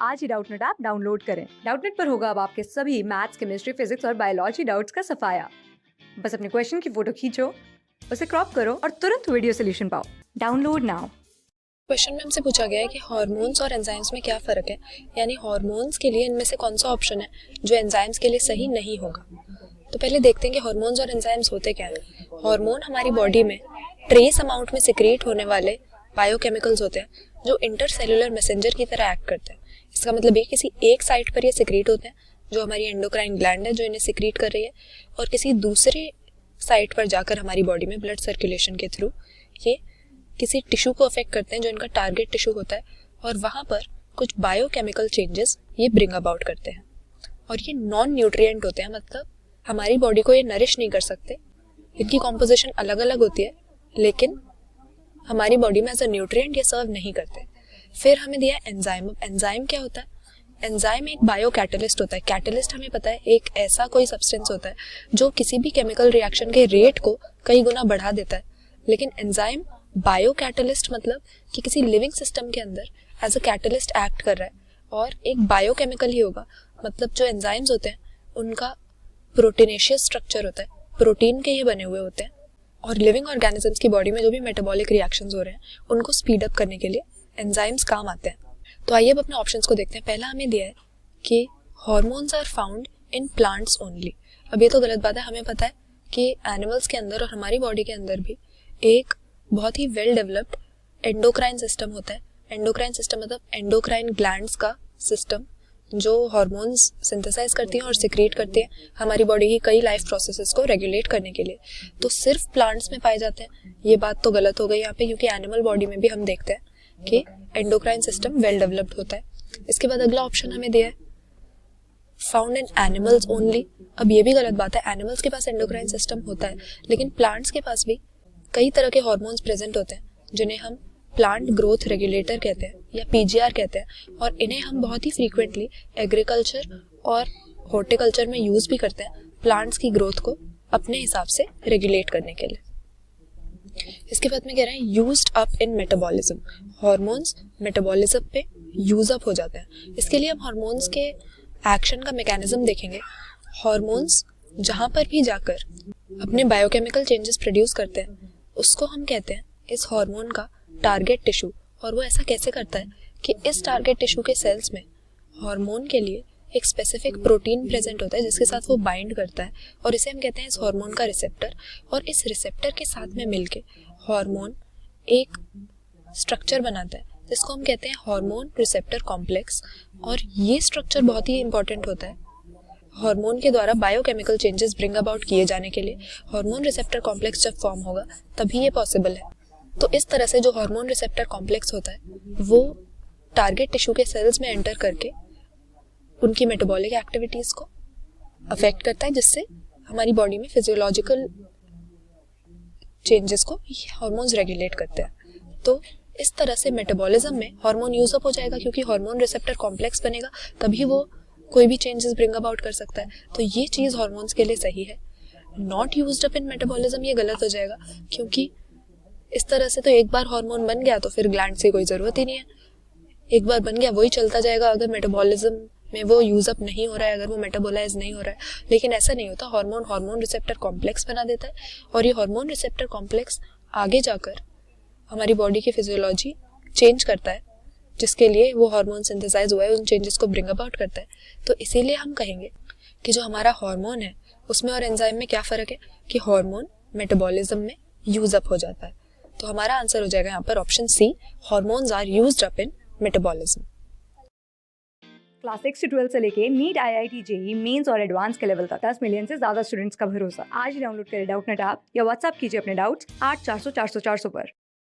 आज ही Doubtnut app download करें। Doubtnut पर होगा अब आपके सभी मैथ्स, केमिस्ट्री, फिजिक्स और बायोलॉजी डाउट्स का सफाया। बस अपने क्वेश्चन की फोटो खींचो, उसे क्रॉप करो और तुरंत वीडियो सोल्यूशन पाओ। Download now. क्वेश्चन में हमसे पूछा गया है कि हार्मोन्स और एंजाइम्स में क्या फ़र्क है, यानी हार्मोन्स के लिए इनमें से कौन सा ऑप्शन है जो एंजाइम्स के लिए सही नहीं होगा। तो पहले देखते हैं कि हार्मोन्स और एंजाइम्स होते क्या हैं। हार्मोन हमारी बॉडी में ट्रेस अमाउंट में सिक्रीट होने वाले बायोकेमिकल्स होते हैं जो इंटरसेलुलर मैसेंजर की तरह एक्ट करते हैं। इसका मतलब ये किसी एक साइट पर ये सिक्रीट होते हैं जो हमारी एंडोक्राइन ग्लैंड है जो इन्हें सिक्रीट कर रही है, और किसी दूसरे साइट पर जाकर हमारी बॉडी में ब्लड सर्कुलेशन के थ्रू ये किसी टिश्यू को अफेक्ट करते हैं जो इनका टारगेट टिश्यू होता है, और वहाँ पर कुछ बायोकेमिकल चेंजेस ये ब्रिंग अबाउट करते हैं। और ये नॉन न्यूट्रिएंट होते हैं, मतलब हमारी बॉडी को ये नरिश नहीं कर सकते। इनकी कॉम्पोजिशन अलग अलग होती है लेकिन हमारी बॉडी में एज अ न्यूट्रिएंट ये सर्व नहीं करते। फिर हमें दिया एंजाइम। अब एंजाइम क्या होता है? एंजाइम एक बायो कैटलिस्ट होता है। कैटलिस्ट हमें पता है एक ऐसा कोई सब्सटेंस होता है जो किसी भी केमिकल रिएक्शन के रेट को कई गुना बढ़ा देता है। लेकिन एंजाइम बायो कैटलिस्ट मतलब कि किसी लिविंग सिस्टम के अंदर एज अ कैटलिस्ट एक्ट कर रहा है, और एक बायोकेमिकल ही होगा। मतलब जो एंजाइम्स होते हैं उनका प्रोटीनेशियस स्ट्रक्चर होता है, प्रोटीन के ये बने हुए होते हैं, और लिविंग ऑर्गेनिजम्स की बॉडी में जो भी मेटाबॉलिक रिएक्शंस हो रहे हैं उनको स्पीड अप करने के लिए एंजाइम्स काम आते हैं। तो आइए अब अपने ऑप्शंस को देखते हैं। पहला हमें दिया है कि hormones are found in plants only. अब ये तो गलत बात है। हमें पता है कि एनिमल्स के अंदर और हमारी बॉडी के अंदर भी एक बहुत ही वेल डेवलप्ड एंडोक्राइन सिस्टम होता है। एंडोक्राइन सिस्टम मतलब एंडोक्राइन ग्लैंड्स का सिस्टम जो हार्मोन्स सिंथेसाइज करती हैं और सिक्रीट करती हैं हमारी बॉडी की कई लाइफ प्रोसेसेस को रेगुलेट करने के लिए। तो सिर्फ प्लांट्स में पाए जाते हैं, ये बात तो गलत हो गई यहाँ पे, क्योंकि एनिमल बॉडी में भी हम देखते हैं कि एंडोक्राइन सिस्टम वेल डेवलप्ड होता है। इसके बाद अगला ऑप्शन हमें दिया है फाउंड इन एनिमल्स ओनली। अब ये भी गलत बात है। एनिमल्स के पास एंडोक्राइन सिस्टम होता है लेकिन प्लांट्स के पास भी कई तरह के हार्मोन्स प्रेजेंट होते हैं जिन्हें हम प्लांट ग्रोथ रेगुलेटर कहते हैं या पीजीआर कहते हैं, और इन्हें हम बहुत ही फ्रीक्वेंटली एग्रीकल्चर और हॉर्टिकल्चर में यूज भी करते हैं प्लांट्स की ग्रोथ को अपने हिसाब से रेगुलेट करने के लिए। इसके बाद में कह रहे हैं used up in metabolism. Hormones metabolism पे यूज अप हो जाते हैं। इसके लिए हम हार्मोन्स के एक्शन का मैकेनिज्म देखेंगे। हार्मोन्स जहाँ पर भी जाकर अपने बायोकेमिकल चेंजेस प्रोड्यूस करते हैं उसको हम कहते हैं इस हार्मोन का टारगेट टिश्यू। और वो ऐसा कैसे करता है कि इस टारगेट टिश्यू के सेल्स में हार्मोन के लिए एक स्पेसिफिक प्रोटीन प्रेजेंट होता है जिसके साथ वो बाइंड करता है, और इसे हम कहते हैं इस हार्मोन का रिसेप्टर। और इस रिसेप्टर के साथ में मिलके हार्मोन एक स्ट्रक्चर बनाता है जिसको हम कहते हैं हार्मोन रिसेप्टर कॉम्प्लेक्स। और ये स्ट्रक्चर बहुत ही इंपॉर्टेंट होता है हार्मोन के द्वारा बायोकेमिकल चेंजेस ब्रिंग अबाउट किए जाने के लिए। हार्मोन रिसेप्टर कॉम्प्लेक्स जब फॉर्म होगा तभी ये पॉसिबल है। तो इस तरह से जो हार्मोन रिसेप्टर कॉम्प्लेक्स होता है वो टारगेट टिश्यू के सेल्स में एंटर करके उनकी मेटाबॉलिक एक्टिविटीज को अफेक्ट करता है, जिससे हमारी बॉडी में फिजियोलॉजिकल चेंजेस को हार्मोन्स रेगुलेट करते हैं। तो इस तरह से मेटाबॉलिज्म में हार्मोन यूज अप हो जाएगा, क्योंकि हार्मोन रिसेप्टर कॉम्प्लेक्स बनेगा तभी वो कोई भी चेंजेस ब्रिंग अबाउट कर सकता है। तो ये चीज़ हार्मोन्स के लिए सही है। Not used up in metabolism ये गलत हो जाएगा, क्योंकि इस तरह से तो एक बार हार्मोन बन गया तो फिर ग्लैंड से कोई ज़रूरत ही नहीं है। एक बार बन गया वही चलता जाएगा अगर मेटाबॉलिज्म में वो यूज अप नहीं हो रहा है, अगर वो मेटाबोलाइज नहीं हो रहा है। लेकिन ऐसा नहीं होता। हार्मोन रिसेप्टर कॉम्प्लेक्स बना देता है, और ये हार्मोन रिसेप्टर कॉम्प्लेक्स आगे जाकर हमारी बॉडी की फिजियोलॉजी चेंज करता है, जिसके लिए वो हार्मोन सिंथेसाइज हुआ है उन चेंजेस को ब्रिंग अबाउट करता है। तो इसीलिए हम कहेंगे कि जो हमारा हार्मोन है उसमें और एंजाइम में क्या फ़र्क है कि हार्मोन मेटाबॉलिज्म में यूज अप हो जाता है। तो हमारा आंसर हो जाएगा यहाँ पर option C, hormones are used up in metabolism. Class 6 से 12 से लेके नीट, IIT, जेईई मेंस और एडवांस के लेवल तक 10 मिलियन से ज्यादा स्टूडेंट्स का भरोसा। आज ही डाउनलोड करें डाउटनेट ऐप या व्हाट्सएप कीजिए अपने डाउट्स 8400 400 400 पर।